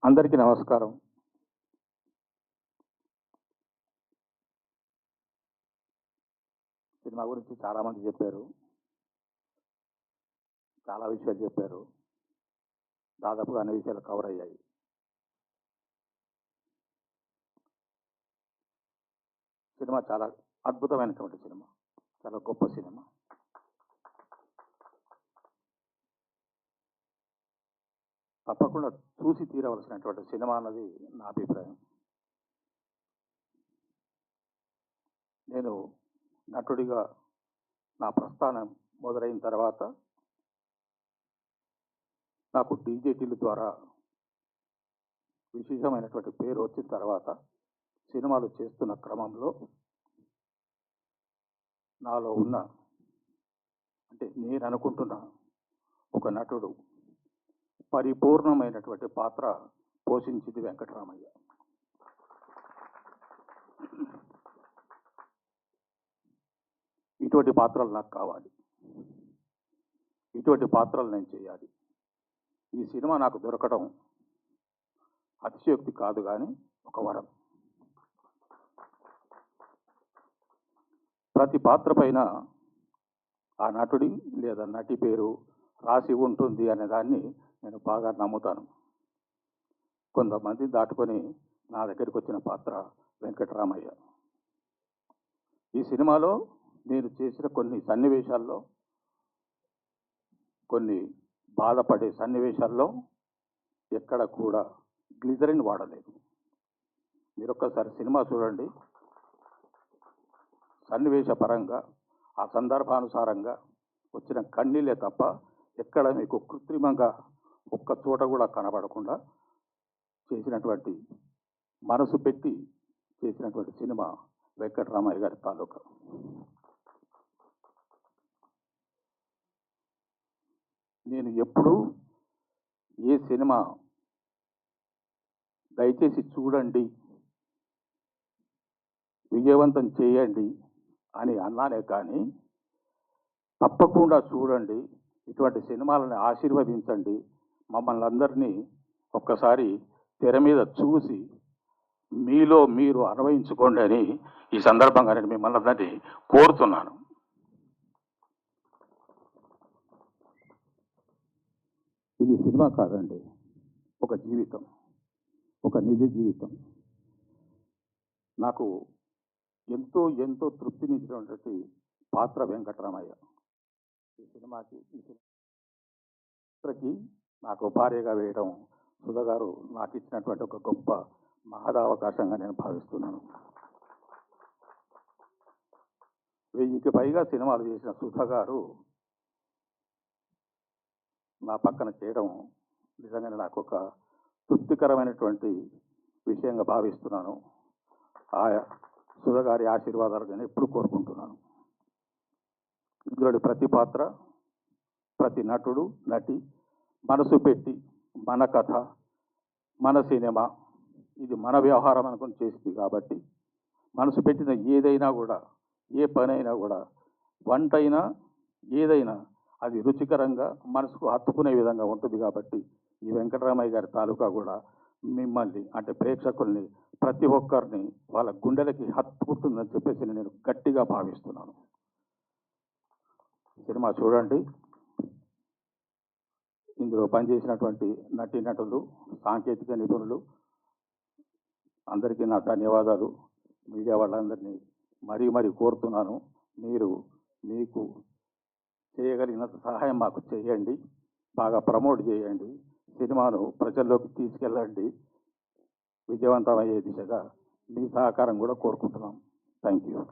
అందరికీ నమస్కారం. సినిమా గురించి చాలామంది చెప్పారు. చాలా విషయాలు చెప్పారు. దాదాపుగా అన్ని విషయాలు కవర్ అయ్యాయి. సినిమా చాలా అద్భుతమైనటువంటి సినిమా. చాలా గొప్ప సినిమా. తప్పకుండా చూసి తీరవలసినటువంటి సినిమా అన్నది నా అభిప్రాయం. నేను నటుడిగా నా ప్రస్థానం మొదలైన తర్వాత నాకు డీజేటీల ద్వారా విశేషమైనటువంటి పేరు వచ్చిన తర్వాత సినిమాలు చేస్తున్న క్రమంలో నాలో ఉన్న అంటే నేను అనుకుంటున్న ఒక నటుడు పరిపూర్ణమైనటువంటి పాత్ర పోషించింది వెంకటరామయ్య. ఇటువంటి పాత్రలు నాకు కావాలి. ఇటువంటి పాత్రలు నేను చేయాలి. ఈ సినిమా నాకు దొరకడం అతిశయోక్తి కాదు, కానీ ఒక వరం. ప్రతి పాత్ర పైన ఆ నటుడి లేదా నటి పేరు రాసి ఉంటుంది అనే దాన్ని నేను బాగా నమ్ముతాను. కొంతమంది దాటుకొని నా దగ్గరికి వచ్చిన పాత్ర వెంకటరామయ్య. ఈ సినిమాలో నేను చేసిన కొన్ని సన్నివేశాల్లో, కొన్ని బాధపడే సన్నివేశాల్లో ఎక్కడ కూడా గ్లిజరిన్ వాడలేదు. మీరు ఒక్కసారి సినిమా చూడండి. సన్నివేశ పరంగా ఆ సందర్భానుసారంగా వచ్చిన కన్నీళ్ళే తప్ప ఎక్కడ మీకు కృత్రిమంగా ఒక్క చోట కూడా కనబడకుండా చేసినటువంటి, మనసు పెట్టి చేసినటువంటి సినిమా వెంకటరామయ్య గారి తాలూకా. నేను ఎప్పుడూ ఏ సినిమా దయచేసి చూడండి, విజయవంతం చేయండి అని అన్నానే కానీ తప్పకుండా చూడండి, ఇటువంటి సినిమాలను ఆశీర్వదించండి, మమ్మల్ని అందరినీ ఒక్కసారి తెర మీద చూసి మీలో మీరు అన్వయించుకోండి అని ఈ సందర్భంగా నేను మిమ్మల్ని అందరినీ కోరుతున్నాను. ఇది సినిమా కాదండి, ఒక జీవితం, ఒక నిజ జీవితం. నాకు ఎంతో ఎంతో తృప్తినిచ్చినటువంటి పాత్ర వెంకటరామయ్య. ఈ సినిమాకి నాకు భార్యగా వేయడం సుధా గారు నాకు ఇచ్చినటువంటి ఒక గొప్ప మహదావకాశంగా నేను భావిస్తున్నాను. 1000కి పైగా సినిమాలు చేసిన సుధా గారు నా పక్కన చేయడం నిజంగానే నాకు ఒక తృప్తికరమైనటువంటి విషయంగా భావిస్తున్నాను. ఆయా సుధా గారి ఆశీర్వాదాలు నేను ఎప్పుడు కోరుకుంటున్నాను. ఇందులోని ప్రతి పాత్ర, ప్రతి నటుడు నటి మనసు పెట్టి మన కథ, మన సినిమా, ఇది మన వ్యవహారం అనుకుని చేసింది కాబట్టి మనసు పెట్టిన ఏదైనా కూడా, ఏ పనైనా కూడా, వంటైనా ఏదైనా అది రుచికరంగా మనసుకు హత్తుకునే విధంగా ఉంటుంది. కాబట్టి ఈ వెంకటరామయ్య గారి తాలూకా కూడా మిమ్మల్ని అంటే ప్రేక్షకుల్ని ప్రతి ఒక్కరిని వాళ్ళ గుండెలకి హత్తుకుంటుందని చెప్పేసి నేను గట్టిగా భావిస్తున్నాను. సినిమా చూడండి. ఇందులో పనిచేసినటువంటి నటీనటులు, సాంకేతిక నిపుణులు అందరికీ నా ధన్యవాదాలు. మీడియా వాళ్ళందరినీ మరీ కోరుతున్నాను, మీకు చేయగలిగినంత సహాయం మాకు చేయండి, బాగా ప్రమోట్ చేయండి, సినిమాను ప్రజల్లోకి తీసుకెళ్ళండి. విజయవంతమయ్యే దిశగా మీ సహకారం కూడా కోరుకుంటున్నాం. Thank you.